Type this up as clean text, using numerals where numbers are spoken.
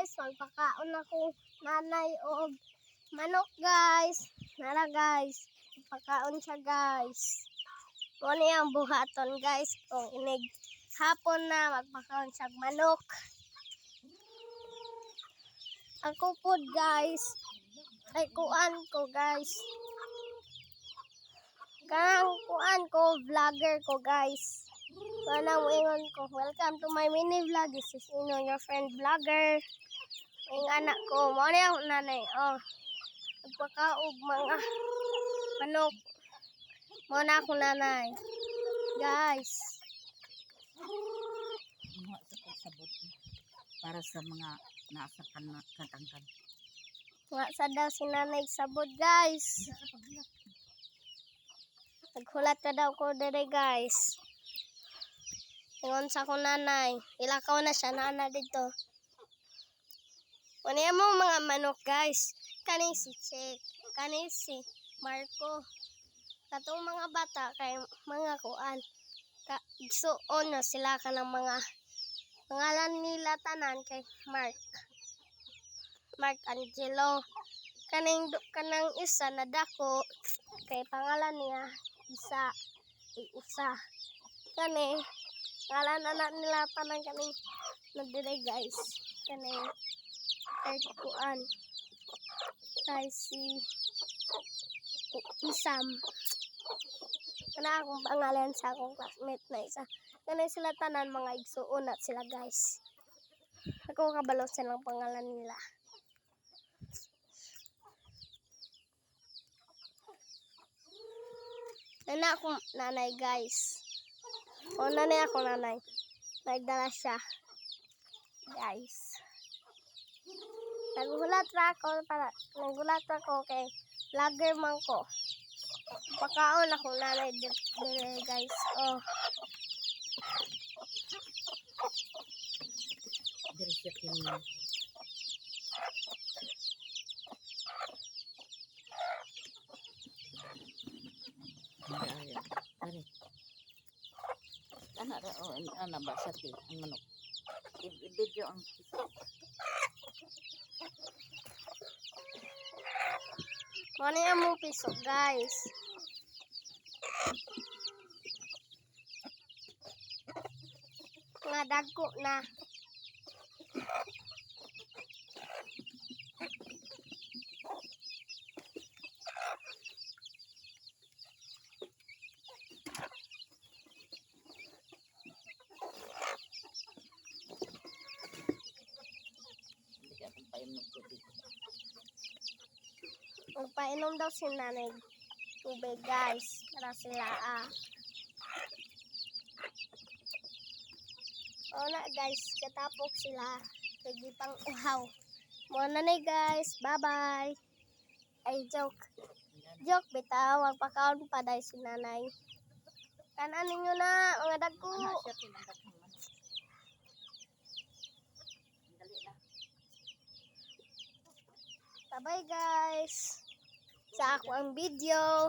guys, magpakaon ako nanay og manok guys. Nara guys, magpakaon siya guys. Muna ang buhaton guys, kung inig hapon na magpakaon siya manok. Ako po guys, ay kuan ko guys. Karang kuan ko, vlogger ko guys. Manang ingon ko, welcome to my mini vlog. This is your friend vlogger. Ang anak ko, mo na yung nanay. Oh, nagpakaog mga manok. Mo na ako nanay. Guys. Mga sabot para sa mga nasa katangkan. Nga sa daw si nanay sabot guys. Naghulat ka daw ko dire guys. Ingon sa ko nanay. Ilakaw na siya nana dito. Wala mo mga manok guys. Kani si Check. Kani si Marco. Katong mga bata kay mga kuan. Suon na sila ka ng mga pangalan nila tanan kay Mark Angelo. Kanang isa na dako kay pangalan niya Usa. Kani ngalan anak nila tanan kaning nagdire guys. Kani kuan kay si Isam. Kana akong pangalan sa akong classmate na isa. Kana sila tanan mga igsuon at sila guys. Ako kabalo silang pangalan nila. Nana akong nanay guys. O nanay ako nanay. Nagdala siya. Guys. Nagulat ako kay vlogger man ko. Pakaon ako nanay dire guys. Oh. Dire siya kini. Ari. Ana ra ana ba sa ti ang manok. I-video ang Ano yung mong piso guys? Nga dagko na. Magpainom daw si nanay tubig guys para sila o na guys katapok sila lagi pang uhaw mo nanay guys, bye bye. Ay joke bitaw, magpakaon pa dahil si nanay kanan ninyo na mga dagko. Bye bye guys sa ako ang video.